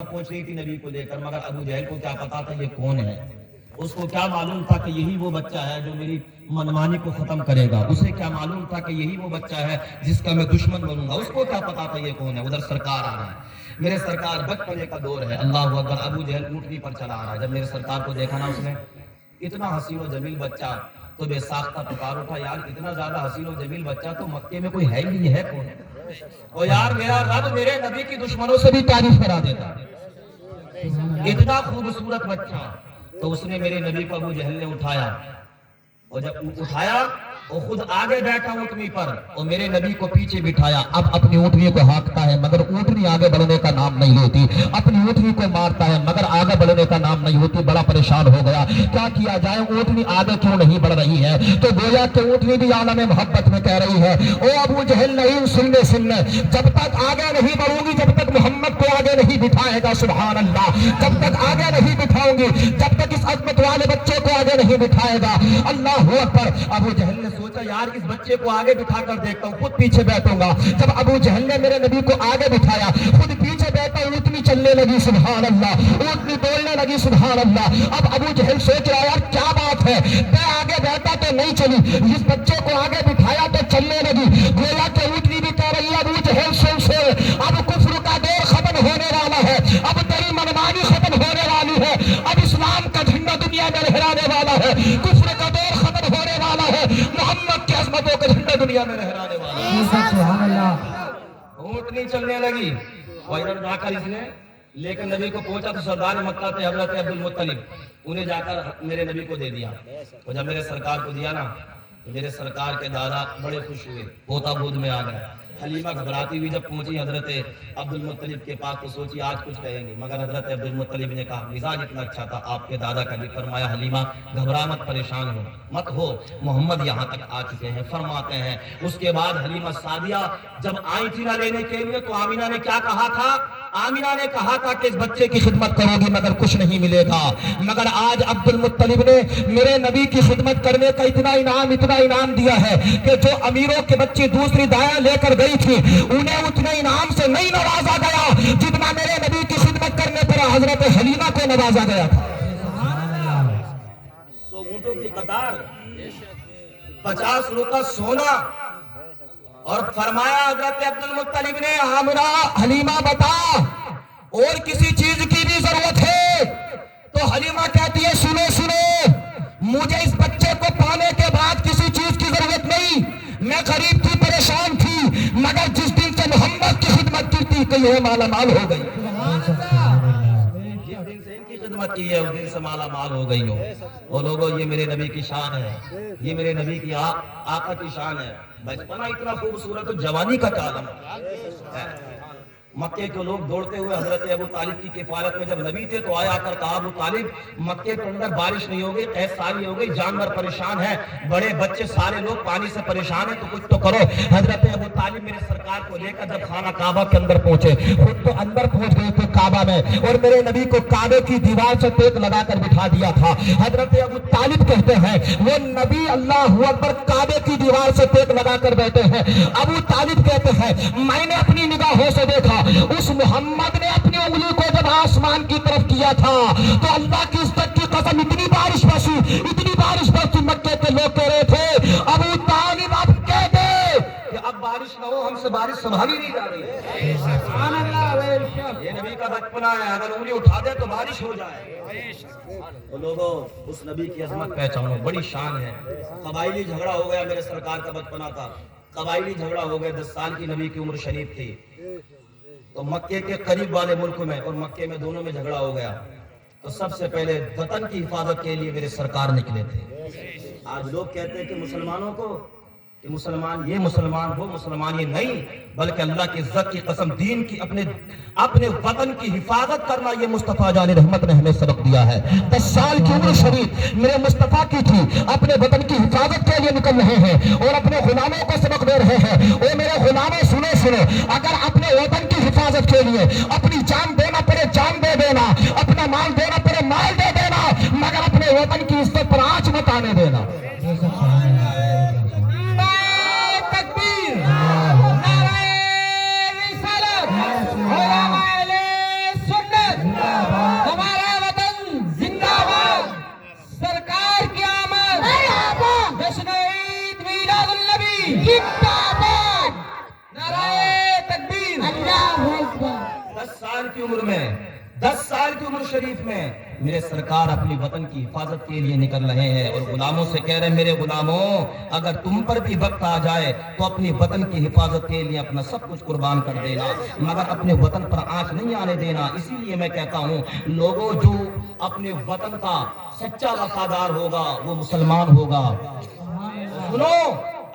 پہنچ رہی تھی نبی کو لے کر، مگر ابو جہل کو کیا پتا تھا یہ کون ہے؟ اس کو کیا معلوم تھا کہ یہی وہ بچہ ہے جو میری منمانی کو ختم کرے گا؟ اسے کیا معلوم تھا کہ یہی وہ بچہ ہے جس کا میں دشمن بنوں گا؟ اس کو کیا پتا تھا یہ کون ہے؟ ادھر سرکار آ رہا ہے، میرے سرکار بچپنے کا دور ہے، اللہ اکبر، ابو جہل اونٹنی پر چلا آ رہا ہے۔ جب میرے سرکار کو دیکھا نا اس نے، اتنا حسین و جمیل بچہ، تو بے ساختہ پکار اٹھا، یار اتنا زیادہ حسین و جمیل بچہ تو مکے میں کوئی ہے ہی نہیں ہے، کون ہے؟ اور یار میرا رب میرے نبی کی دشمنوں سے بھی تعریف کرا دیتا، اتنا خوبصورت بچہ۔ تو اس نے میرے نبی کو ابو جہل نے اٹھایا، اور جب اٹھایا وہ خود آگے بیٹھا اونٹنی پر اور میرے نبی کو پیچھے بٹھایا۔ اب اپنی اونٹنی کو ہانکتا ہے مگر اونٹنی آگے بڑھنے کا نام نہیں لیتی، اپنی اونٹنی کو مارتا ہے مگر آگے بڑھنے کا نام نہیں ہوتی۔ بڑا پریشان ہو گیا، کیا کیا جائے، اونٹنی آگے کیوں نہیں بڑھ رہی ہے؟ تو گویا کہ اونٹنی بھی عالم محبت میں کہہ رہی ہے، او ابو جہل نہیں، سن لے، جب تک آگے نہیں بڑھوں گی، جب تک محمد کو آگے نہیں بٹھائے گا، سبحان اللہ، جب تک آگے نہیں بٹھاؤں گی، جب تک اس عظمت والے بچے کو آگے نہیں بٹھائے گا، اللہ اکبر۔ ابو جہل نے سوچا یار اس بچے کو آگے بٹھا کر دیکھتا ہوں، خود پیچھے بیٹھوں گا۔ جب ابو جہل نے میرے نبی کو آگے بٹھایا، خود پیچھے بیٹھا، اونٹنی چلنے لگی، سبحان اللہ، اونٹنی دوڑنے لگی، سبحان اللہ۔ اب ابو جہل سوچ رہا یار کیا بات ہے، میں آگے بیٹھا تو نہیں چلی، اس بچے کو آگے بٹھایا تو چلنے لگی۔ گویا کہ اونٹنی بھی کہہ رہی ہے ابو جہل سے اب کفر کا دور ختم ہونے والا ہے، اب تیری منمانی ختم ہونے والی ہے، اب اسلام کا جھنڈا دنیا میں لہرانے والا ہے، کفر کا دور ختم ہونے والا ہے، محمد کی عظمتوں کا جھنڈا دنیا میں لہرانے والا ہے، سبحان اللہ۔ اونٹنی چلنے لگی اور ادھر جا کر اس نے لے کر نبی کو پہنچا تو سردار مکہ تھے حضرت عبد المطلب، انہیں جا کر میرے نبی کو دے دیا۔ اور جب میرے سرکار کو دیا نا تو میرے سرکار کے دادا بڑے خوش ہوئے، پوتا گود میں آ گیا۔ حلیمہ گھبراتی ہوئی جب پہنچی حضرت عبد المطلب کے پاس تو سوچی آج کچھ کہیں گے، مگر حضرت عبد المطلب نے کہا مزاج اتنا اچھا تھا آپ کے دادا کا بھی، فرمایا حلیمہ گھبرا مت، پریشان ہو مت ہو، محمد یہاں تک آ چکے ہیں، فرماتے ہیں اس کے بعد حلیمہ سعدیہ جب آئی تھی نہ لینے کے لیے تو آمینہ نے کیا کہا تھا؟ آمینہ نے کہا تھا کہ اس بچے کی خدمت کرو گی مگر کچھ نہیں ملے گا، مگر آج عبد المطلب نے میرے نبی کی خدمت کرنے کا اتنا انعام دیا ہے کہ جو امیروں کے بچے دوسری دایاں لے کر گئی تھی انہیں اتنے انعام سے نہیں نوازا گیا جتنا میرے نبی کی خدمت کرنے پر حضرت حلیمہ کو نوازا گیا تھا۔ سو اونٹوں کی قطار، 50 روپے سونا، اور فرمایا حضرت عبد المطلب نے آمنہ حلیمہ بتا اور کسی چیز کی بھی ضرورت ہے؟ تو حلیمہ کہتی ہے سنو، مجھے اس بچے کو پانے کے بعد کسی چیز کی ضرورت نہیں، میں غریب تھی، پریشان تھی، مگر جس دن سے محمد کی خدمت کی تھی کہ یہ مالا مال ہو گئی، جس دن سے ان کی خدمت کی ہے اس دن سے مالا مال ہو گئی ہو۔ اور لوگوں یہ میرے نبی کی شان ہے، یہ میرے نبی کی آقا کی شان ہے، بچپنا اتنا خوبصورت، جوانی کا کیا عالم ہے۔ مکے کے لوگ دوڑتے ہوئے حضرت ابو طالب کی کفالت میں جب نبی تھے تو آیا کر کہا ابو طالب مکے کے اندر بارش نہیں ہو گئی، قحط ساری ہو گئی، جانور پریشان ہے، بڑے بچے سارے لوگ پانی سے پریشان ہیں، تو کچھ تو کرو۔ حضرت ابو طالب میرے سرکار کو لے کر جب خانہ کعبہ کے اندر پہنچے، خود تو اندر پہنچ گئے تھے کعبہ میں، اور میرے نبی کو کعبے کی دیوار سے ٹیک لگا کر بٹھا دیا تھا۔ حضرت ابو طالب کہتے ہیں وہ نبی اللہ اکبر کعبے کی دیوار سے ٹیک لگا کر بیٹھے ہیں۔ ابو طالب کہتے ہیں میں نے اپنی نگاہوں سے دیکھا اس محمد نے اپنی انگلی کو جب آسمان کی طرف کیا تھا تو اللہ کی عزت کی قسم اتنی بارش برسی، مکے کے لوگ کہہ رہے تھے ابو طالب اب کہہ دے کہ اب بارش نہ ہو، ہم سے بارش سنبھالی نہیں جا رہی، سبحان اللہ، یہ نبی کا بچپنا ہے، اگر انگلی اٹھا دے تو بارش ہو جائے۔ تو لوگوں اس نبی کی عظمت پہچانو، بڑی شان ہے۔ قبائلی جھگڑا ہو گیا، میرے سرکار کا بچپنا تھا، قبائلی جھگڑا ہو گیا، 10 سال کی نبی کی عمر شریف تھی، تو مکے کے قریب والے ملک میں اور مکے میں دونوں میں جھگڑا ہو گیا، تو سب سے پہلے وطن کی حفاظت کے لیے میرے سرکار نکلے تھے۔ آج لوگ کہتے ہیں کہ مسلمانوں کو کہ مسلمان یہ مسلمان وہ مسلمان، یہ نہیں، بلکہ اللہ کی عزت کی قسم دین کی اپنے وطن کی حفاظت کرنا یہ مصطفیٰ جان رحمت نے ہمیں سبق دیا ہے۔ 10 سال کی عمر شریف میرے مصطفیٰ کی تھی، اپنے وطن کی حفاظت کے لیے نکل رہے ہیں اور اپنے غلاموں کو سبق دے رہے ہیں، اے میرے غلاموں سنو، اگر اپنے وطن کی حفاظت کے لیے اپنی جان دینا پڑے جان دے دینا، اپنا مال دینا پڑے مال دے دینا، مگر اپنے وطن کی عزت پر آنچ مت آنے دینا۔ عمر میں 10 سال کی عمر شریف میں میرے سرکار اپنی وطن کی حفاظت کے لیے نکل رہے ہیں اور غلاموں سے کہہ رہے ہیں میرے غلاموں اگر تم پر بھی وقت آ جائے تو اپنی وطن کی حفاظت کے لیے اپنا سب کچھ قربان کر دینا مگر اپنے وطن پر آنچ نہیں آنے دینا. اسی لیے میں کہتا ہوں لوگوں جو اپنے وطن کا سچا وفادار ہوگا وہ مسلمان ہوگا. سنو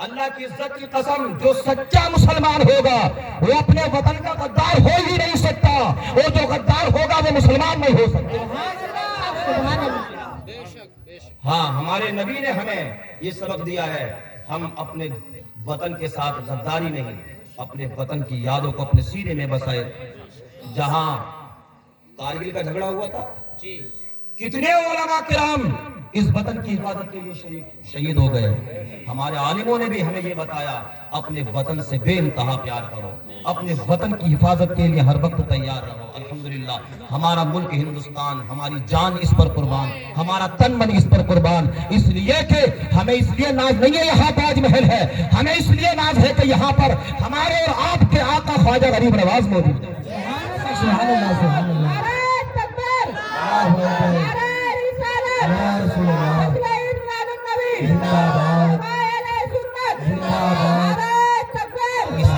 اللہ کی عزت کی قسم جو سچا مسلمان ہوگا وہ اپنے وطن کا غدار ہو ہی نہیں سکتا اور جو غدار ہوگا وہ مسلمان نہیں ہو سکتا. ہاں ہمارے نبی نے ہمیں یہ سبق دیا ہے ہم اپنے وطن کے ساتھ غداری نہیں اپنے وطن کی یادوں کو اپنے سینے میں بسائے. جہاں کارگل کا جھگڑا ہوا تھا کتنے علماء کرام اس وطن کی حفاظت کے لیے شہید ہو گئے. ہمارے عالموں نے بھی ہمیں یہ بتایا اپنے وطن سے بے انتہا پیار کرو اپنے وطن کی حفاظت کے لیے ہر وقت تیار رہو. الحمدللہ ہمارا ملک ہندوستان ہماری جان اس پر قربان ہمارا تن من اس پر قربان اس لیے کہ ہمیں اس لیے ناز نہیں ہے یہاں تاج محل ہے ہمیں اس لیے ناز ہے کہ یہاں پر ہمارے اور آپ کے آقا خواجہ غریب نواز موجود ہے. سبحان اللہ سبحان اللہ.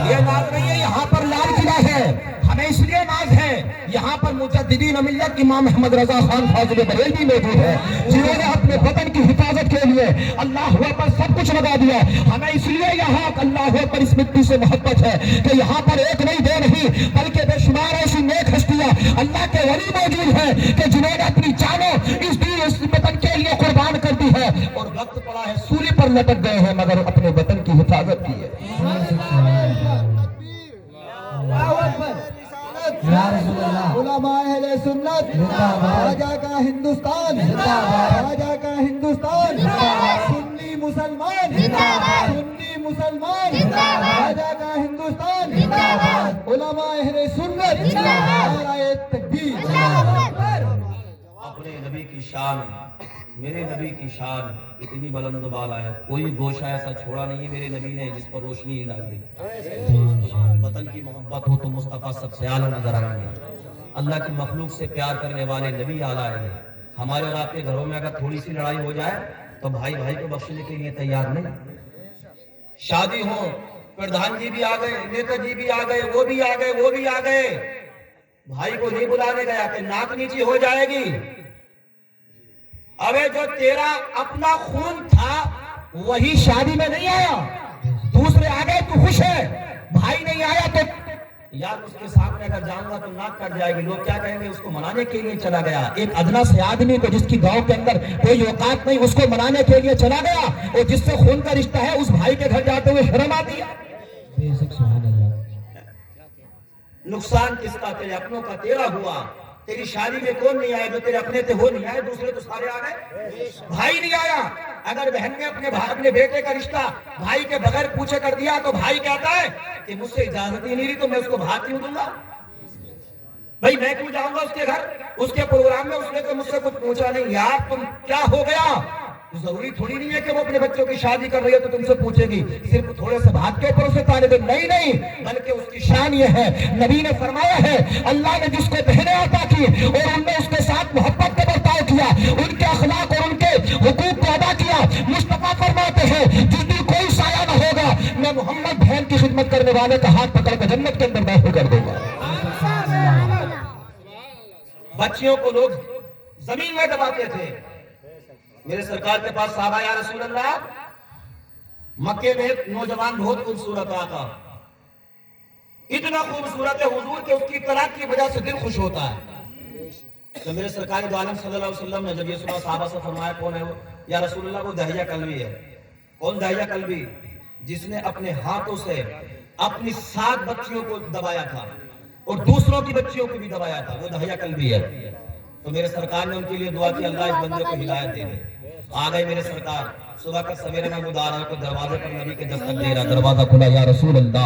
یہ ناز نہیں ہے یہاں پر لال قلعہ ہے ہمیں اس لیے ناز ہے یہاں پر مجددین ملت امام احمد رضا خان فاضل بریلوی موجود ہے جنہوں نے اپنے وطن کی حفاظت کے لیے اللہ پر سب کچھ لگا دیا. ہمیں اس لیے یہاں اللہ پر اس مٹی سے محبت ہے کہ یہاں پر ایک نہیں دو نہیں بلکہ بے شمار ایسی نیک ہستیاں اللہ کے ولی موجود ہیں کہ جنہوں نے اپنی جانوں اس دین اس وطن کے لیے قربان کر دی ہے اور وقت پڑا ہے سولی پر لٹک گئے ہیں مگر اپنے وطن کی حفاظت کی ہے. علماء اہل سنت خواجہ کا ہندوستان خواجہ کا ہندوستان سنی مسلمان سنی مسلمان خواجہ کا ہندوستان علماء اہل سنت نعرہ تکبیر. اپنے نبی کی شان میرے نبی کی شان اتنی بلند و بالا ہے کوئی گوشہ ایسا چھوڑا نہیں ہے میرے نبی نے جس پر روشنی ڈال دی. وطن کی محبت ہو تو مصطفیٰ سب سے اعلیٰ نظر آئیں گے. اللہ کی مخلوق سے پیار کرنے والے نبی اعلیٰ ہیں. ہمارے اور آپ کے گھروں میں اگر تھوڑی سی لڑائی ہو جائے تو بھائی بھائی کو بخشنے کے لیے تیار نہیں. شادی ہو پردھان جی بھی آ گئے نیتا جی بھی آ گئے وہ بھی آ گئے وہ بھی آ گئے بھائی کو نہیں بلانے گیا کہ ناک نیچی ہو جائے گی. ابے جو تیرا اپنا خون تھا وہی شادی میں نہیں آیا دوسرے آ گئے تو خوش ہے بھائی نہیں آیا تو یار اس کے سامنے اگر جاؤں گا تو ناک کٹ جائے گی. لوگ کیا کہیں گے اس کو منانے کے لیے چلا گیا. ایک ادنا سے آدمی کو جس کی گاؤں کے اندر کوئی اوقات نہیں اس کو منانے کے لیے چلا گیا اور جس سے خون کا رشتہ ہے اس بھائی کے گھر جاتے ہوئے شرم آتی ہے. نقصان کس کا تیرے اپنوں کا تیرا ہوا. تیری شادی میں کون نہیں آیا جو تیرے اپنے تھے وہ نہیں آئے دوسرے تو سارے آ گئے. بھائی نہیں آیا. اگر بہن نے اپنے بیٹے کا رشتہ بھائی کے بغیر پوچھے کر دیا تو بھائی کہتا ہے کہ مجھ سے اجازت ہی نہیں رہی تو میں اس کو بھاگ کیوں دوں گا. بھائی میں کیوں جاؤں گا اس کے گھر اس کے پروگرام میں اس نے تو مجھ سے کچھ پوچھا نہیں. یار تم کیا ہو گیا ضروری تھوڑی نہیں ہے کہ وہ اپنے بچوں کی شادی کر رہی ہے تو تم سے پوچھے گی صرف تھوڑے سے بات کے اوپر اسے تانے دے. نہیں بلکہ اس کی شان یہ ہے نبی نے فرمایا ہے اللہ نے جس کو بہنیں عطا کی اور ان نے اس کے ساتھ محبت کا برتاؤ کیا ان کے اخلاق اور ان کے حقوق کو ادا کیا. مصطفیٰ فرماتے ہیں جس دن کوئی سایہ نہ ہوگا میں محمد بہن کی خدمت کرنے والے کا ہاتھ پکڑ کر جنت کے اندر داخل کر دوں گا. بچیوں کو لوگ زمین میں دباتے تھے. میرے سرکار کے پاس صحابہ یا رسول اللہ مکے میں ایک نوجوان بہت خوبصورت آتا اتنا خوبصورت ہے حضور کہ اس کی طلاق کی وجہ سے دل خوش ہوتا ہے. تو میرے سرکار دو عالم صلی اللہ علیہ وسلم نے جب یہ سنا صحابہ سے فرمایا کون ہے وہ یا رسول اللہ وہ دہیہ کلبی ہے. کون دہیہ کلبی؟ جس نے اپنے ہاتھوں سے اپنی 7 بچیوں کو دبایا تھا اور دوسروں کی بچیوں کو بھی دبایا تھا وہ دہیہ کلبی ہے. تو میرے سرکار نے ان کے لیے دعا کی اللہ اس بندے کو ہدایت دے دے. آ گئے میرے سرکار صبح کا سویرے میں مدارہ کو دروازے پر نبی کے دستک دے رہا. دروازہ کھلا یا رسول اللہ.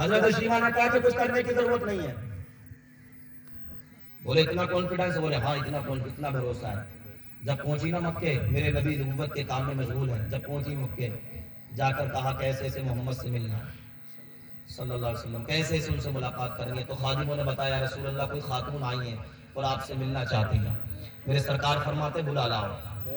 حضرت شیما نے کہا کہ کچھ کرنے کی ضرورت نہیں ہے. بولے اتنا کانفیڈنس؟ بولے ہاں اتنا بھروسہ ہے. جب پہنچی نا مکے، میرے نبی نبوت کے کام میں مشغول ہیں. جب پہنچی مکے، جا کر کہا کیسے سے محمد سے ملنا ہے صلی اللہ علیہ وسلم، کیسے سے ان سے ملاقات کرنی ہے. تو خادموں نے بتایا رسول اللہ کوئی خاتون آئی ہیں اور آپ سے ملنا چاہتی ہیں. میرے سرکار فرماتے بلا لاؤ.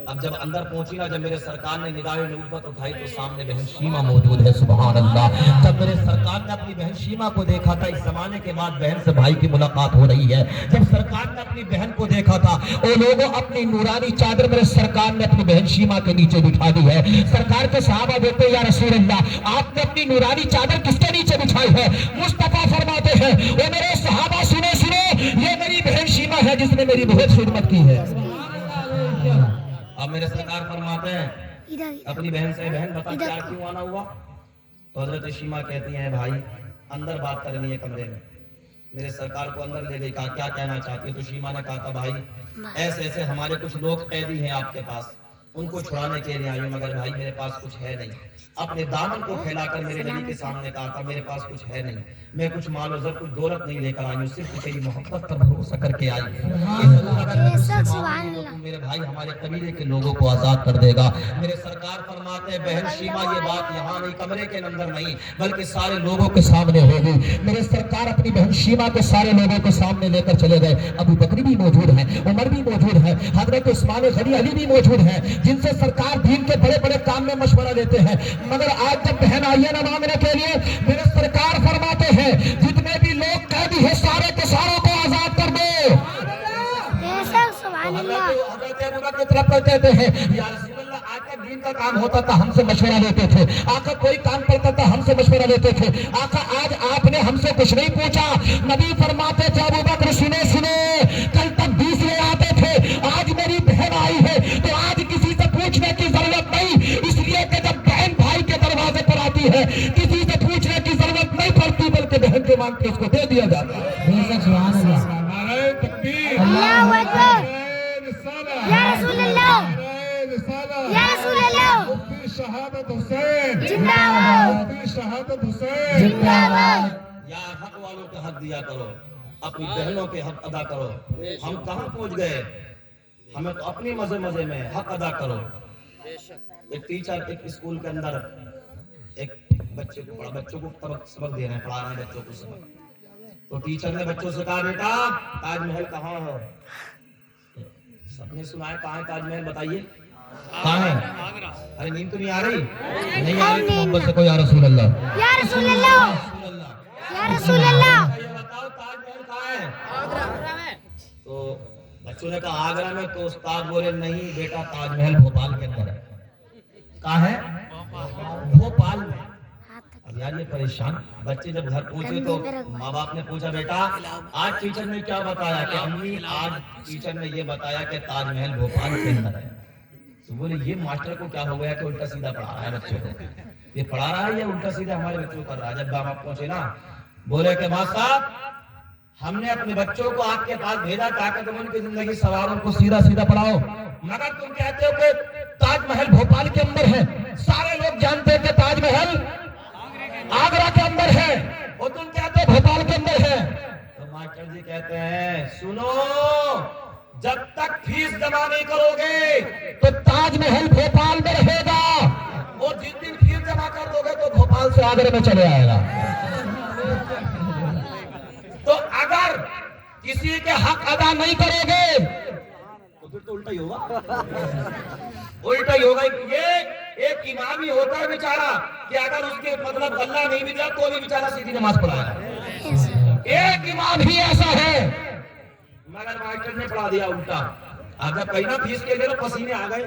اب جب اندر پہنچی نا، جب میرے سرکار نے نگاہ نبوت اٹھائی تو سامنے بہن شیما موجود ہے. سبحان اللہ. جب میرے سرکار نے اپنی بہن شیما کو دیکھا تھا، اس زمانے کے بعد بہن سے بھائی کی ملاقات ہو رہی ہے. جب سرکار نے اپنی بہن کو دیکھا تھا، وہ لوگوں اپنی نورانی چادر میرے سرکار نے اپنی بہن شیما کے نیچے بٹھا دی ہے. سرکار کے صحابہ دیکھتے یا رسول اللہ آپ نے اپنی نورانی چادر کس کے نیچے بچھائی ہے؟ مصطفیٰ فرماتے ہیں وہ میرے صحابہ سنو یہ میری بہن شیما ہے جس نے میری بہت خدمت کی ہے. اب میرے سرکار فرماتے ہیں اپنی بہن سے، بہن بتا کیا کیوں آنا ہوا؟ تو حضرت شیما کہتی ہیں بھائی اندر بات کرنی ہے کمرے میں. میرے سرکار کو اندر لے گئی، کہا کیا کہنا چاہتی ہے؟ تو شیما نے کہا تھا بھائی ایسے ہمارے کچھ لوگ قیدی ہیں آپ کے پاس، ان کو چھڑانے کے لیے آئی ہوں، مگر بھائی میرے پاس کچھ ہے نہیں. اپنے دامن کو پھیلا کر میرے نبی کے سامنے کہا تھا میرے پاس کچھ ہے نہیں، میں کچھ مال و زر کچھ دولت نہیں لے کر آئی ہوں، صرف تیری محبت پر بھروسہ کر کے آئی ہوں. میرے بھائی ہمارے قبیلے کے لوگوں کو آزاد کر دے گا. میرے سرکار فرماتے ہیں بہن شیما یہ بات یہاں نہیں، کمرے کے اندر نہیں، بلکہ سارے لوگوں کے سامنے ہوگی. میرے سرکار اپنی بہن شیما کو سارے لوگوں کے سامنے لے کر چلے گئے. ابو بکر بھی موجود ہیں، عمر بھی موجود ہے، حضرت عثمان غنی علی بھی موجود ہیں، جن سے سرکار دین کے بڑے بڑے کام میں مشورہ لیتے ہیں. مگر آج جب بہن آئی ہے نہ مانگنے کے لیے، میرے سرکار فرماتے ہیں جتنے بھی لوگ قیدی ہیں سارے کے ساروں کو آزاد کر دو. کہتے ہیں یا رسول اللہ آقا دین کا کام ہوتا تھا ہم سے مشورہ لیتے تھے، آقا کوئی کام کرتا تھا ہم سے مشورہ لیتے تھے، آقا آج آپ نے ہم سے کچھ نہیں پوچھا. نبی فرماتے تھے ابو بکر سنے کل تک دوسرے آتے تھے، آج میری بہن آئی ہے تو آج کسی سے پوچھنے کی ضرورت نہیں، اس لیے کہ جب بہن بھائی کے دروازے پر آتی ہے کسی سے پوچھنے کی ضرورت نہیں پڑتی، بلکہ بہن کے مانگ کے اس کو دے دیا جاتا ہے. سبحان اللہ. اللہ اکبر. یا رسول اللہ، یا رسول اللہ. شہادت حسین زندہ باد، شہادت حسین زندہ باد. یا حق والوں کے حق دیا کرو، اپنی بہنوں کے حق ادا کرو. ہم کہاں پہنچ گئے؟ ہمیں تو اپنی مزے میں حق ادا کرو. ایک ٹیچر ایک اسکول کے اندر ایک بچوں کو سبق دے رہے ہیں، پڑھا رہے ہیں بچوں کو سبق. تو ٹیچر نے بچوں سے کہا بیٹا تاج محل کہاں ہے؟ سب نے سنا ہے کہاں ہے تاج محل؟ بتائیے کہاں ہے؟ ارے نیند تو نہیں آ رہی؟ نہیں آ رہی؟ محبت سے کوئی یا رسول اللہ، یا رسول اللہ، یا رسول اللہ. یہ بتاؤ تاج محل کہاں ہے؟ تو بچوں نے کہا آگرہ میں. تو استاد بولے نہیں بیٹا تاج محل بھوپال کے اندر ہے. کہاں ہے؟ بھوپال میں. اب یار یہ پریشان بچے جب گھر پہنچے تو ماں باپ نے پوچھا بیٹا آج ٹیچر نے کیا بتایا؟ کہ امی آج ٹیچر نے یہ بتایا کہ تاج محل بھوپال کے اندر ہے. تو بولے یہ ماسٹر کو کیا ہو گیا کہ الٹا سیدھا پڑھا رہا ہے بچوں کو؟ یہ پڑھا رہا ہے یا الٹا سیدھا ہمارے بچوں کو کر رہا ہے؟ جب باپ پہنچے نا بولے کہ ماں صاحب ہم نے اپنے بچوں کو آپ کے پاس بھیجا تاکہ تم ان کی زندگی سواروں کو سیدھا سیدھا پڑھاؤ، مگر تم کہتے ہو کہ تاج محل بھوپال کے اندر ہے. سارے لوگ جانتے ہیں کہ تاج محل آگرہ کے اندر ہے، اور تم کہتے ہو بھوپال کے اندر ہے. تو ماسٹر جی کہتے ہیں سنو، جب تک فیس جمع نہیں کرو گے تو تاج محل بھوپال میں رہے گا، اور جس دن فیس جمع کر دو گے تو بھوپال سے آگرہ میں چلے آئے گا. تو اگر کسی کے حق ادا نہیں کرو گے تو پھر تو الٹا ہی ہوگا. الٹا ہی ہوگا. یہ ایک امام ہی ہوتا ہے بیچارہ کہ اگر اس کے مطلب اللہ نہیں بھی دیا تو بھی بیچارہ سیدھی نماز پڑھا ہے. ایک امام ہی ایسا ہے، مگر ماسٹر نے پڑھا دیا الٹا. اگر کہیں نہ فیس کے لیے تو پسینے آ گئے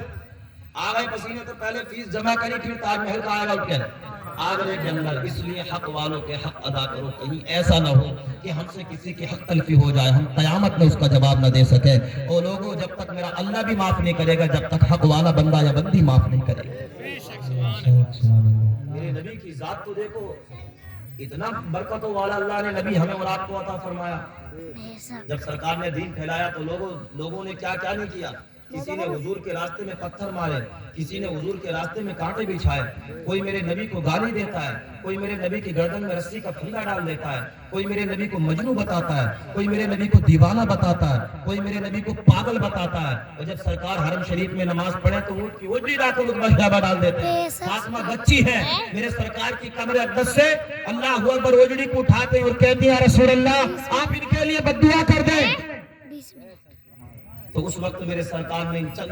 پسینے، تو پہلے فیس جمع کری پھر تاج محل کا آئے گا اٹھ کر آگرے کے اندر. اس لیے حق والوں کے حق ادا کرو. کہیں ایسا نہ ہو کہ ہم سے کسی کی حق تلفی ہو جائے، ہم قیامت میں اس کا جواب نہ دے سکے. اور لوگوں جب تک میرا اللہ بھی معاف نہیں کرے گا جب تک حق والا بندہ یا بندی معاف نہیں کرے گا. میرے نبی کی ذات کو دیکھو، اتنا برکتوں والا اللہ نے نبی ہمیں اور آپ کو عطا فرمایا. جب سرکار نے دین پھیلایا تو لوگوں نے کیا نہیں کیا. کسی نے حضور کے راستے میں پتھر مارے, کسی نے حضور کے راستے میں کانٹے بچھائے, کوئی میرے نبی کو گالی دیتا ہے, کوئی میرے نبی کی گردن میں رسی کا پھندا ڈال دیتا ہے, کوئی میرے نبی کو مجنوں بتاتا ہے, کوئی میرے نبی کو دیوانہ بتاتا ہے, کوئی میرے نبی کو پاگل بتاتا ہے, اور جب سرکار حرم شریف میں نماز پڑھے تو اونٹ کی اوجری لا کر مشربہ ڈال دیتے ہیں. فاطمہ بچی ہے, میرے سرکار کی کمر اقدس سے اللہ اکبر اوجری کو اٹھاتے اور کہتے ہیں یا رسول اللہ آپ ان کے لیے بد دعا کر دیں. تو اس وقت میرے سرکار نے ان چند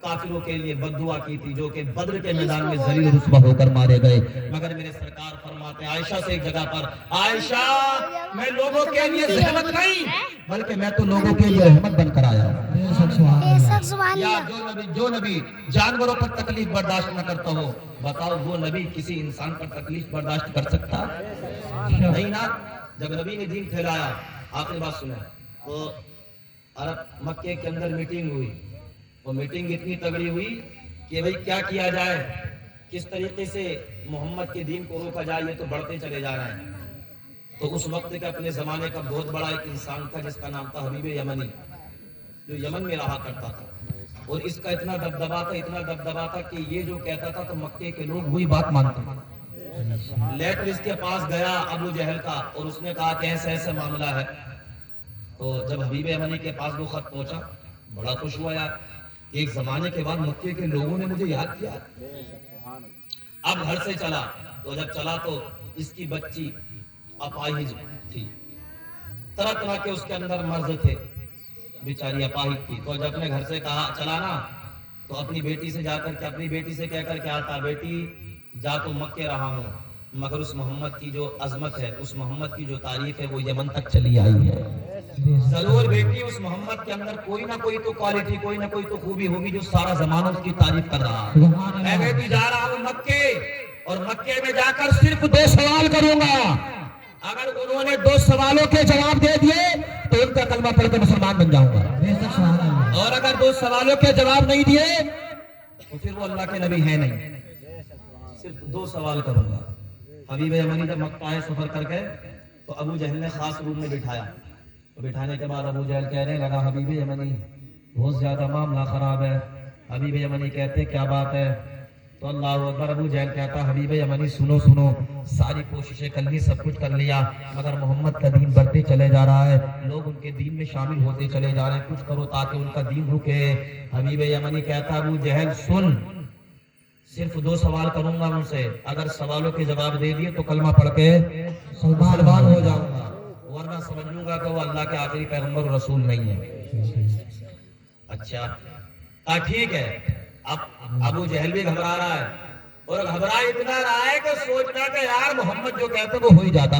کافروں کے لیے بد دعا کی تھی جو کہ بدر کے میدان میں ذلیل رسوا ہو کر مارے گئے. مگر میرے سرکار فرماتے ہیں عائشہ سے ایک جگہ پر, عائشہ میں لوگوں کے لیے زحمت نہیں بلکہ میں تو لوگوں کے لیے رحمت بن کر آیا ہوں. یا جو نبی جانوروں پر تکلیف برداشت نہ کرتا ہو, بتاؤ وہ نبی کسی انسان پر تکلیف برداشت کر سکتا نہیں نا. جب نبی نے دین پھیلایا, آخری بات سنیں, تو عرب مکے کے اندر میٹنگ ہوئی. وہ میٹنگ اتنی تگڑی ہوئی کہ بھئی کیا کیا جائے, کس طریقے سے محمد کے دین کو روکا جائے, یہ تو بڑھتے چلے جا رہے ہیں. تو اس وقت کے اپنے زمانے کا بہت بڑا ایک انسان تھا جس کا نام تھا حبیب یمنی, جو یمن میں رہا کرتا تھا, اور اس کا اتنا دبدبا تھا کہ یہ جو کہتا تھا تو مکے کے لوگ وہی بات مانتے تھے. لیٹر اس کے پاس گیا ابو جہل کا, اور اس نے کہا کہ ایسا معاملہ ہے. تو جب حبیب یمنی کے پاس وہ خط پہنچا, بڑا خوش ہوا یار کہ ایک زمانے کے بعد مکے کے لوگوں نے مجھے یاد کیا. اب گھر سے چلا, تو جب چلا تو اس کی بچی اپاہج تھی, طرح طرح کے اس کے اندر مرض تھے, بیچاری اپاہج تھی. تو جب اپنے گھر سے کہا چلا نا, تو اپنی بیٹی سے جا کر کے اپنی بیٹی سے کہہ کر کے آتا, بیٹی جا تو مکے رہا ہوں مگر اس محمد کی جو عظمت ہے, اس محمد کی جو تعریف ہے وہ یمن تک چلی آئی ہے. ضرور بیٹی اس محمد کے اندر کوئی نہ کوئی تو کوالٹی, کوئی نہ کوئی تو خوبی ہوگی جو سارا زمانہ اس کی تعریف کر رہا ہے. میں بیٹی جا رہا ہوں مکے, اور مکے میں جا کر صرف 2 سوال کروں گا. اگر انہوں نے 2 سوالوں کے جواب دے دیے تو ان کا کلمہ پڑھ کے مسلمان بن جاؤں گا, اور اگر 2 سوالوں کے جواب نہیں دیے تو پھر وہ اللہ کے نبی ہے نہیں. صرف 2 سوال کروں گا. حبیب یمنی جب مکہ سفر کر گئے تو ابو جہل نے خاص روم میں بٹھایا. بٹھانے کے بعد ابو جہل کہنے لگا حبیب یمنی بہت زیادہ معاملہ خراب ہے. حبیب یمنی کہتے کیا بات ہے؟ تو اللہ اکبر. ابو جہل کہتا حبیب یمنی سنو, ساری کوششیں کر لی, سب کچھ کر لیا, مگر محمد کا دین بڑھتے چلے جا رہا ہے, لوگ ان کے دین میں شامل ہوتے چلے جا رہے ہیں, کچھ کرو تاکہ ان کا دین رکے. حبیب یمنی کہتا ابو جہل سن, صرف 2 سوال کروں گا ان سے, اگر سوالوں کے جواب دے دیے تو کلمہ پڑھ کے مسلمان ہو جاؤں گا, ورنہ سمجھ لوں گا کہ وہ اللہ کے آخری پیغمبر رسول نہیں ہے. اچھا ٹھیک ہے. اب ابو جہل بھی گھبرا رہا ہے, اور گھبرا اتنا رہا ہے کہ سوچنا کہ یار محمد جو کہتے وہ ہو ہی جاتا.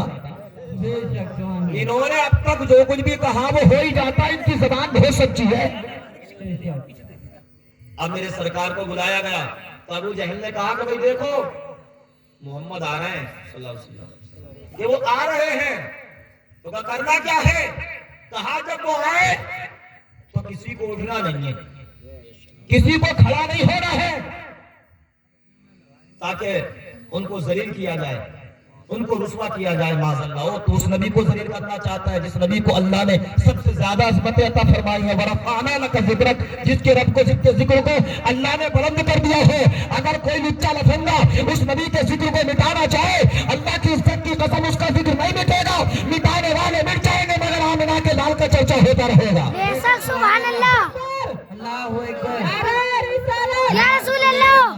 انہوں نے اب تک جو کچھ بھی کہا وہ ہو ہی جاتا, ان کی زبان بہت سچی ہے. اب میرے سرکار کو بلایا گیا تو ابو جہل نے کہا کہ بھئی دیکھو محمد آ رہے ہیں صلی اللہ علیہ وسلم, یہ وہ آ رہے ہیں, تو کرنا کیا ہے؟ کہا جب وہ آئے تو کسی کو اٹھنا نہیں ہے, کسی کو کھڑا نہیں ہونا ہے, تاکہ ان کو ذلیل کیا جائے, ان کو رسوا کیا جائے معاذ اللہ. تو اس نبی کو ذلیل کرنا چاہتا ہے جس نبی کو اللہ نے سب سے زیادہ عظمت عطا فرمائی ہے. ورفعنا لک ذکرک, جس کے رب کو ذکر کو اللہ نے بلند کر دیا ہے. اگر کوئی لچا لفنگا اس نبی کے ذکر کو مٹانا چاہے, اللہ کی عزت کی قسم اس کا ذکر نہیں مٹے گا. مٹانے والے مٹ جائیں گے مگر آمنہ کے لال کا چرچا ہوتا رہے گا. سبحان اللہ, اللہ اکبر. یا رسول اللہ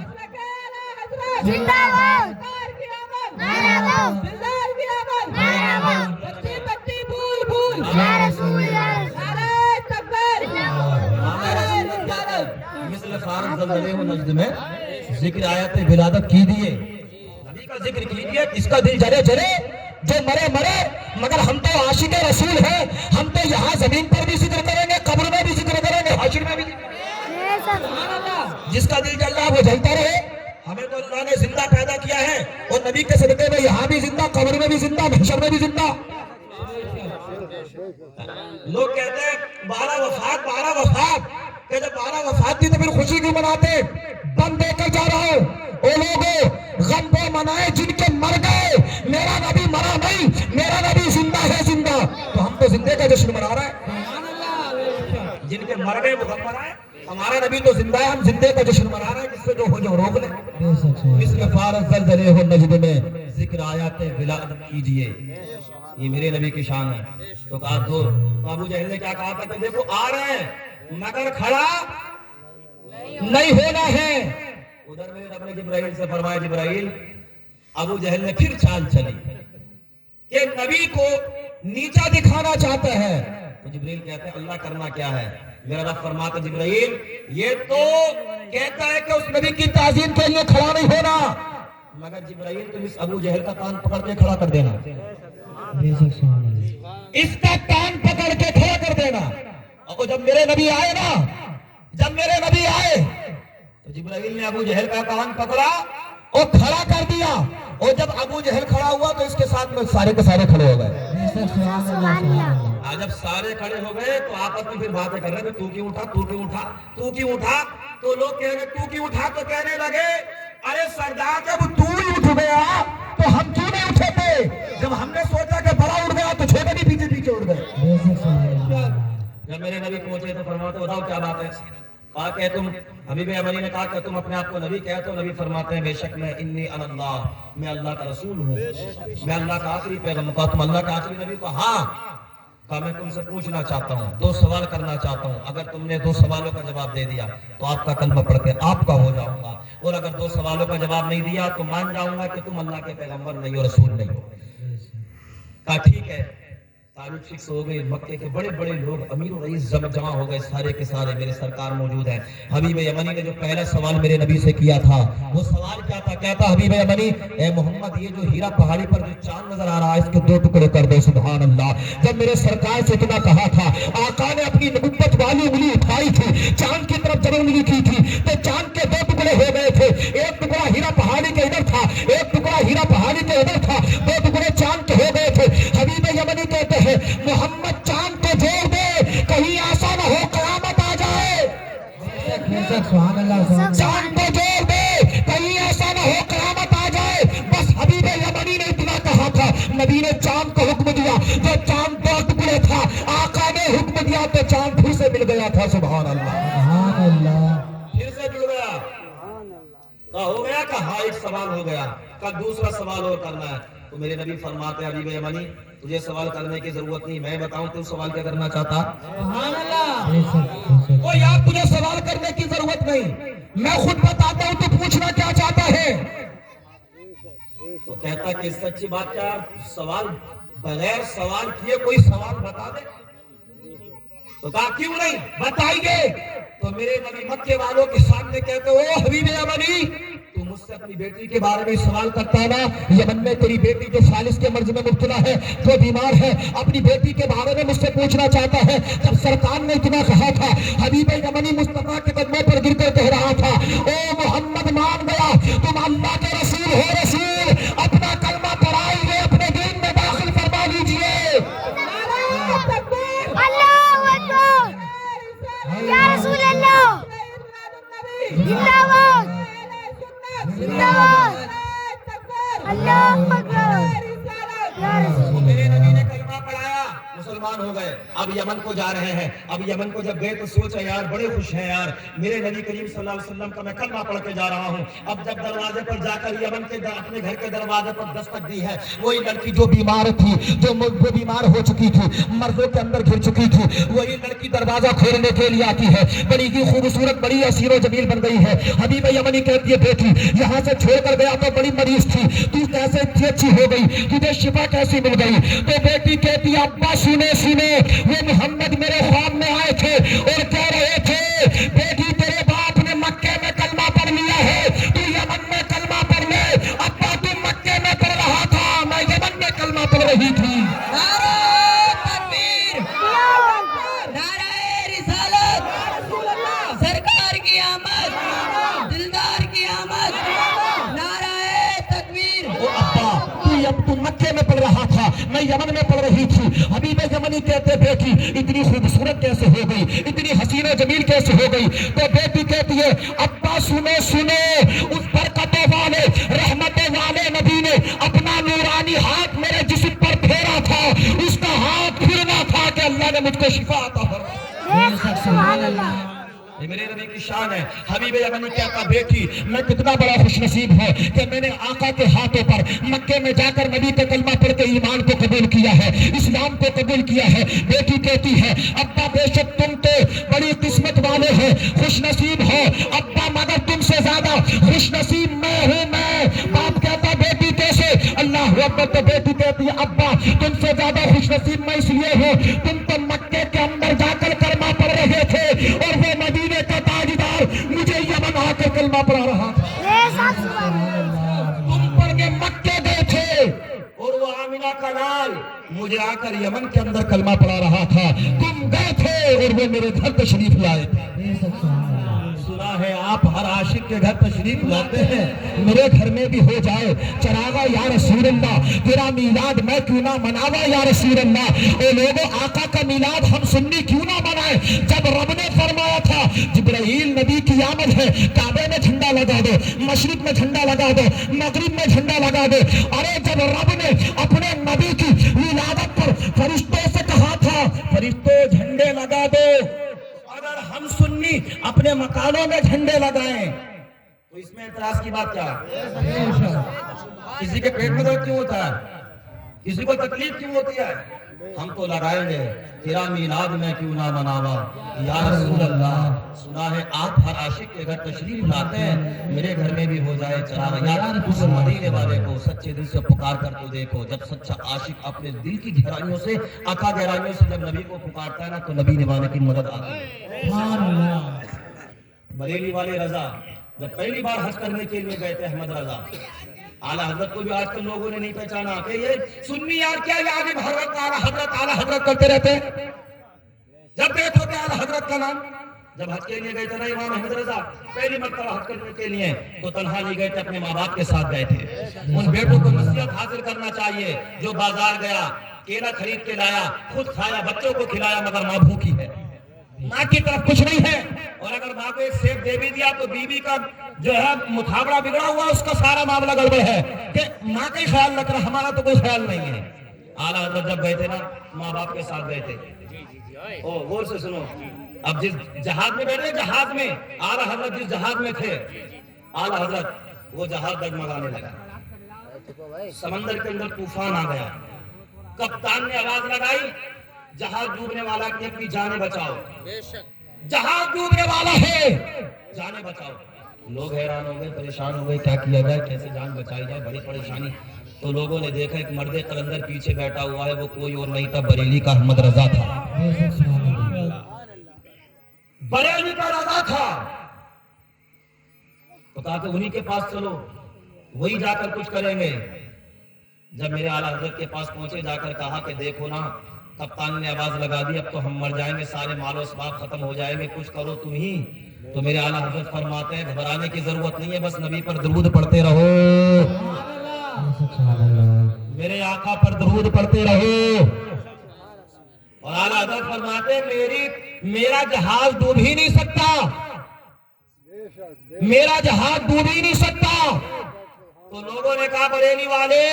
زندہ باد, نعرہ باد, نعرہ باد, یا رسول اللہ, مثل فارغ زلزلے و نجد میں ذکر آیت ولادت کی دیے, نبی کا ذکر کیجئے. اس کا دل جلے جلے, جو مرے مرے, مگر ہم تو عاشق رسول ہیں. ہم تو یہاں زمین پر بھی ذکر کریں گے, قبر میں بھی ذکر کریں گے, حشر میں بھی. جس کا دل جل رہا وہ جلتا رہے. ہمیں تو اللہ نے زندہ پیدا کیا ہے, اور نبی کے صدقے میں یہاں بھی زندہ, قبر میں بھی زندہ, محشر میں بھی زندہ. لوگ کہتے ہیں 12 وفات, کہ جب 12 وفات تھی تو پھر خوشی کیوں مناتے؟ بم دے کر جا رہا ہوں, او لوگوں غم وہ منائے جن کے مر گئے, میرا نبی مرا نہیں, میرا نبی زندہ ہے زندہ. تو ہم تو زندے کا جشن منا رہے ہیں, جن کے مر گئے وہ غم منائے, ہمارا نبی تو زندہ ہے، ہم زندے کا جشن منا رہے ہیں، جس سے جو ہو جو روک لے. مثل فارغ زلزلے ہو نجد میں ذکر آیات ولادت کیجئے. یہ میرے نبی کی شان ہے. تو کہا تو ابو جہل نے کیا کہا تھا کہ دیکھو آ رہے ہیں مگر کھڑا نہیں ہونا ہے. ادھر میرے رب نے جبرائیل سے فرمایا جبرائیل ابو جہل نے پھر چال چلی کہ نبی کو نیچا دکھانا چاہتا ہے. تو جبرائیل کہتے ہیں اللہ کرنا کیا ہے؟ میرا رب فرماتا جبرائیل یہ تو کہتا ہے کہ اس نبی کی تعظیم کے لیے کھڑا نہیں ہونا، مگر جبرائیل تم اس ابو جہل کا کان پکڑ کے کھڑا کر دینا، اس کا کان پکڑ کے کھڑا کر دینا. اور جب میرے نبی آئے نا، جب میرے نبی آئے تو جبرائیل نے ابو جہل کا کان پکڑا اور کھڑا کر دیا. اور جب ابو جہل کھڑا ہوا تو اس کے ساتھ میں سارے کے سارے کھڑے ہو گئے. جب سارے کھڑے ہو گئے تو آپس میں پھر باتیں کر رہے تھے، تو کیوں اٹھا، تو کیوں اٹھا، تو کیوں اٹھا. تو لوگ کہہ رہے تو کیوں اٹھا، تو کہنے لگے ارے سردار جب تو ہی اٹھ گیا تو ہم کیوں نہیں اٹھے تھے؟ جب ہم نے سوچا کہ بڑا اٹھ گیا تو چھوٹے بھی پیچھے پیچھے اٹھ گئے. جب میرے نبی پہنچے تو فرماتے بتاؤ کیا بات ہے؟ کہا کہ تم حبیب امانی نے کہا کہ تم اپنے آپ کو نبی کہتے ہو. نبی فرماتے ہیں بے شک میں انی انا اللہ، میں اللہ کا رسول ہوں، میں اللہ کا آخری پیغمبر. کہا تم اللہ کا آخری نبی؟ کو ہاں. کہا میں تم سے پوچھنا چاہتا ہوں، دو سوال کرنا چاہتا ہوں. اگر تم نے دو سوالوں کا جواب دے دیا تو آپ کا کلمہ پڑھ کے آپ کا ہو جاؤں گا، اور اگر دو سوالوں کا جواب نہیں دیا تو مان جاؤں گا کہ تم اللہ کے پیغمبر نہیں ہو، رسول نہیں ہو. کہا ٹھیک ہے. تاریخ فکس ہو گئی. مکے کے بڑے بڑے لوگ امیر و رئیس جمع ہو گئے، سارے کے سارے. میرے سرکار موجود ہیں. حبیب یمنی نے جو پہلا سوال میرے نبی سے کیا تھا وہ سوال کیا تھا؟ کیا تھا حبیب یمنی؟ اے محمد یہ جو ہیرا پہاڑی پر جو چاند نظر آ رہا ہے اس کے 2 ٹکڑے کر دو. سبحان اللہ. جب میرے سرکار سے اتنا کہا تھا، آقا نے اپنی نبوت والی انگلی اٹھائی تھی، چاند کی طرف جب انگلی کی تھی تو چاند کے 2 ٹکڑے ہو گئے تھے. ایک ٹکڑا ہیرا پہاڑی کے ادھر تھا، ایک ٹکڑا ہیرا پہاڑی کے ادھر تھا. 2 ٹکڑے چاند کے ہو گئے تھے. حبیب یمنی کہتے ہیں محمد چاند کو جوڑ دے، کہیں ایسا نہ ہو قیامت آ جائے. چاند کو جوڑ دے، کہیں ایسا نہ ہو قیامت آ جائے. بس حبیب یمنی نے اتنا کہا تھا، نبی نے چاند کو حکم دیا. جو چاند 2 ٹکڑے تھا آقا نے حکم دیا تو چاند پھر سے مل گیا تھا. سبحان اللہ. پھر سے جڑ گیا. کہا ہو گیا؟ کہا ہاں ایک سوال ہو گیا. کہا دوسرا سوال اور کرنا ہے. تو میرے نبی فرماتے ہیں حبیب یمنی تجھے سوال کرنے کی ضرورت نہیں، میں بتاؤں تو سوال کیا کرنا چاہتا؟ سبحان اللہ. او یار تجھے سوال کرنے کی ضرورت نہیں، میں خود بتاتا ہوں تو پوچھنا کیا چاہتا ہے. تو کہتا کہ سچی بات کیا سوال بغیر سوال کیے کوئی سوال بتا دے. تو کہا کیوں نہیں، بتائیے. تو میرے نبی مکے والوں کے سامنے کہتے ہو حبیب یمنی تو مجھ سے اپنی بیٹی کے بارے میں سوال کرتا ہے نا. یمن میں تیری بیٹی جو فالس کے مرض میں مبتلا ہے، جو بیمار ہے، اپنی بیٹی کے بارے میں مجھ سے پوچھنا چاہتا ہے. جب سرکار نے اتنا کہا تھا حبیب یمنی مصطفیٰ کے قدموں پر گر کر کہہ رہا تھا او محمد مان گیا تم اللہ کے رسول ہو. رسول اپنا کلمہ پڑھائیے، اپنے دین میں داخل فرما لیجیے. اللہ اکبر. یا رسول اللہ زندہ باد، زندہ باد. اللہ اکبر. یا رسول میرے نبی نے کلمہ پڑھایا، مسلمان ہو گئے. اب یمن کو جا رہے ہیں. اب یمن کو جب گئے تو سوچا یار بڑے خوش ہیں یار میرے نبی کریم صلی اللہ علیہ وسلم کا میں کلمہ پڑھ کے جا رہا ہوں. اب جب دروازے پر جا کر یمن کے اپنے گھر کے دروازے پر دستک دی ہے، وہی لڑکی جو بیمار تھی، جو بیمار ہو چکی تھی، مرضوں کے اندر گھر چکی تھی، وہی لڑکی دروازہ کھولنے کے لیے آتی ہے. بڑی ہی خوبصورت، بڑی حسین و جمیل بن گئی ہے. حبیب یمنی کہتی ہے بیٹی یہاں سے چھوڑ کر گیا تو بڑی مریض تھی، تو کیسے اتنی اچھی ہو گئی، تجھے شفا کیسی مل گئی؟ تو بیٹی کہتی ہے ابا سنے سنے وہ محمد میرے خواب میں آئے تھے اور کہہ رہے تھے بیٹی تیرے باپ نے مکے میں کلمہ پڑھ لیا ہے، تو یمن میں کلمہ پڑھ لے. ابا تو مکے میں پڑھ رہا تھا، میں یمن میں کلمہ پڑھ رہی تھی. نعرہ تکبیر، نعرہ رسالت، سرکار کی آمد، دلدار کی آمد. نعرہ تکبیر. اب تو مکے میں پڑھ رہا تھا، میں یمن میں پڑھ رہی تھی. حبیب یمنی کہتے بیٹی اتنی خوبصورت کیسے ہو گئی، اتنی حسین و جمیل کیسے ہو گئی؟ تو بیٹی کہتی ہے ابا سنو سنو اس برکتوں والے رحمتوں والے نبی نے اپنا نورانی ہاتھ میرے جسم پر پھیرا تھا، اس کا ہاتھ پھرنا تھا کہ اللہ نے مجھ کو شفا عطا فرمائی. سبحان اللہ. یہ میرے نبی کی شان ہے. حبیب یمنی کہتا بیٹی میں کتنا بڑا خوش نصیب ہوں کہ میں نے آقا کے ہاتھوں پر مکے میں جا کر نبی کا کلمہ پڑھ کے ایمان کو قبول کیا ہے, اسلام کو قبول کیا ہے. بیٹی کہتی ہے ابا بے شک تم تو بڑی قسمت والے ہو, خوش نصیب ہو ابا, مگر تم سے زیادہ خوش نصیب میں ہوں میں. باپ کہتا بیٹی کیسے؟ اللہ اکبر. تو بیٹی کہتی ہے ابا تم سے زیادہ خوش نصیب میں اس لیے ہوں, تم تو مکے کے اندر جا کر کلمہ پڑھ رہے تھے اور وہ مدینے کا تاجدار مجھے یمن آ کے کلمہ پڑھا رہا تھا. تم پڑھ کے مکے گئے تھے اور وہ آمینہ کا لال مجھے آ کر یمن کے اندر کلمہ پڑھا رہا تھا. تم گئے تھے اور وہ میرے گھر تشریف لائے تھے. سنا ہے آپ ہر عاشق کے گھر تشریف لاتے ہیں, میرے گھر میں بھی ہو جائے چراغا یا رسول اللہ, تیرا میلاد میں کیوں نہ مناوا یا رسول اللہ. اے لوگوں آقا کا میلاد ہم سنی کیوں نہ منائے؟ جب رب نے فرمایا تھا جبرائیل نبی کی آمد ہے, کعبے میں جھنڈا لگا دو, مشرق میں جھنڈا لگا دو, مغرب میں جھنڈا لگا دو. ارے جب رب نے اپنے نبی کی ولادت پر فرشتوں سے کہا تھا فرشتوں جھنڈے لگا دو, اگر ہم سنی اپنے مکانوں میں جھنڈے لگائیں تو اس میں اعتراض کی بات کیا ہے؟ کسی کے پیٹ میں درد کیوں ہوتا ہے؟ کسی کو تکلیف کیوں ہوتی ہے؟ ہم تو لگائیں گے. تیرا میلاد میں کیوں نہ مناوا یا رسول اللہ. سنا ہے آپ ہر عاشق کے گھر تشریف لاتے ہیں, میرے گھر میں بھی ہو جائے چراغ. یار اس مدینے والے کو سچے دل سے پکار کر تو دیکھو. جب سچا عاشق اپنے دل کی گہرائیوں سے, آقا گہرائیوں سے جب نبی کو پکارتا ہے نا تو نبی نوانے کی مدد آتی ہے. بریلی والے رضا جب پہلی بار حج کرنے کے لیے گئے تھے, احمد رضا اعلیٰ حضرت کو بھی آج کل لوگوں نے نہیں پہچانا کہ یہ سنی یار کیا یہ حضرت اعلیٰ حضرت کرتے رہتے ہیں. جب دیکھو کہ اعلیٰ حضرت کا نام جب حج کے لیے گئے تھے نا امام احمد رضا پہلی مرتبہ حج کرنے کے لیے, تو تنہا نہیں گئے تھے, اپنے ماں باپ کے ساتھ گئے تھے. ان بیٹوں کو نصیحت حاصل کرنا چاہیے جو بازار گیا, کیلا خرید کے لایا, خود کھایا, بچوں کو کھلایا, مگر ماں بھوکی ہے, ماں کی طرف کچھ نہیں ہے. اور اگر ماں کو ایک سیب دے بھی دیا تو بیوی کا جو ہے محاورہ بگڑا ہوا, اس کا سارا معاملہ گڑبڑ ہے کہ ماں کا ہی خیال رکھ رہا, ہمارا تو کوئی خیال نہیں ہے. اعلیٰ حضرت جب گئے تھے نا ماں باپ کے ساتھ گئے تھے. او غور سے سنو, اب جس جہاز میں بیٹھے, جہاز میں اعلیٰ حضرت جس جہاز میں تھے, اعلیٰ حضرت وہ جہاز ڈگمگانے لگا, سمندر کے اندر طوفان آ گیا. کپتان نے آواز لگائی جہاز ڈوبنے والا کی اپنی جانیں بچاؤ, جہاز ڈوبنے والا ہے, جانیں بچاؤ. لوگ حیران ہو گئے, پریشان ہو گئے, کیا کیا جائے, کیسے جان بچائی جائے, بڑی پریشانی. تو لوگوں نے دیکھا ایک مرد قلندر پیچھے بیٹھا ہوا ہے, وہ کوئی اور نہیں تھا, بریلی کا احمد رضا تھا, بریلی کا رضا تھا. تو کہا کہ انہی کے پاس چلو, وہی جا کر کچھ کریں گے. جب میرے اعلیٰ حضرت کے پاس پہنچے, جا کر کہا کہ دیکھو نا کپتان نے آواز لگا دی, اب تو ہم مر جائیں گے, سارے مال و اسباب ختم ہو جائیں گے, کچھ کرو تم ہی. تو میرے اعلیٰ حضرت فرماتے ہیں گھبرانے کی ضرورت نہیں ہے, بس نبی پر درود پڑھتے رہو, میرے آقا پر درود پڑھتے رہو. اور اعلیٰ حضرت فرماتے ہیں میرا جہاز ڈوب ہی نہیں سکتا, میرا جہاز ڈوب ہی نہیں سکتا. تو لوگوں نے کہا بریلی والے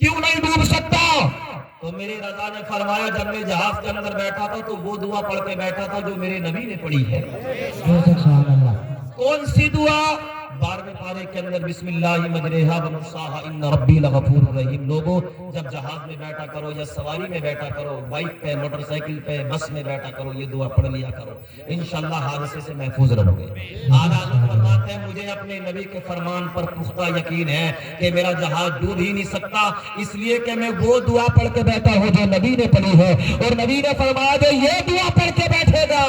کیوں نہیں ڈوب سکتا؟ تو میرے رضا نے فرمایا جب میں جہاز کے اندر بیٹھا تھا تو وہ دعا پڑھ کے بیٹھا تھا جو میرے نبی نے پڑھی ہے. کون سی دعا؟ 12ویں پارے کے اندر بسم اللہ مجریہا و مرساہا ان ربی لغفور رحیم. لوگوں جب جہاز میں بیٹھا کرو یا سواری میں بیٹھا کرو, بائک پہ, موٹر سائیکل پہ, بس میں بیٹھا کرو, یہ دعا پڑھ لیا کرو, انشاءاللہ حادثے سے محفوظ رہو گے. اعلیٰ حضرت فرماتے ہیں مجھے اپنے نبی کے فرمان پر پختہ یقین ہے کہ میرا جہاز ڈوب ہی نہیں سکتا, اس لیے کہ میں وہ دعا پڑھ کے بیٹھا ہوں جو نبی نے پڑھی ہے, اور نبی نے فرمایا جو یہ دعا پڑھ کے بیٹھے گا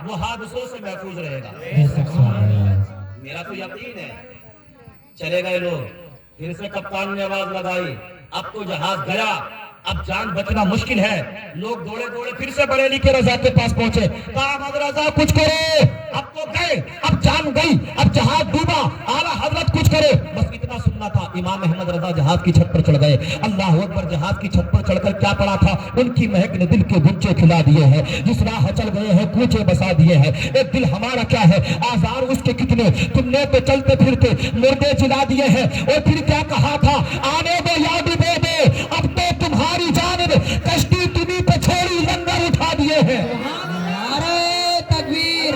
وہ حادثوں سے محفوظ رہے گا. میرا تو یقین ہے. چلے گئے لوگ, پھر سے کپتان نے آواز لگائی, اب تو جہاز گیا, اب جان بچنا مشکل ہے. لوگ دوڑے دوڑے پھر سے بریلی کے رضا کے پاس پہنچے, کہا احمد رضا کچھ کرو, اب تو گئے, اب جان گئی, اب جہاز ڈوبا, اعلیٰ حضرت کچھ کرے. بس اتنا سننا تھا. امام احمد رضا جہاز کی چھت پر چڑھ گئے. اللہ اکبر. جہاز کی چھت پر چڑھ کر کیا پڑا تھا, ان کی مہک نے دل کے گنچے کھلا دیے ہیں, جس راہ چل گئے ہیں کوچے بسا دیے ہیں. ایک دل ہمارا کیا ہے, آزار اس کے کتنے, تم نے تو چلتے پھرتے مردے جلا دیے ہیں. اور پھر کیا کہا تھا, آنے دو یا ڈوبے دو, اب تو تمہاری جانب کشتی تمہیں پہ چھوڑی, لنگر اٹھا دیے ہیں. نعرہ تکبیر,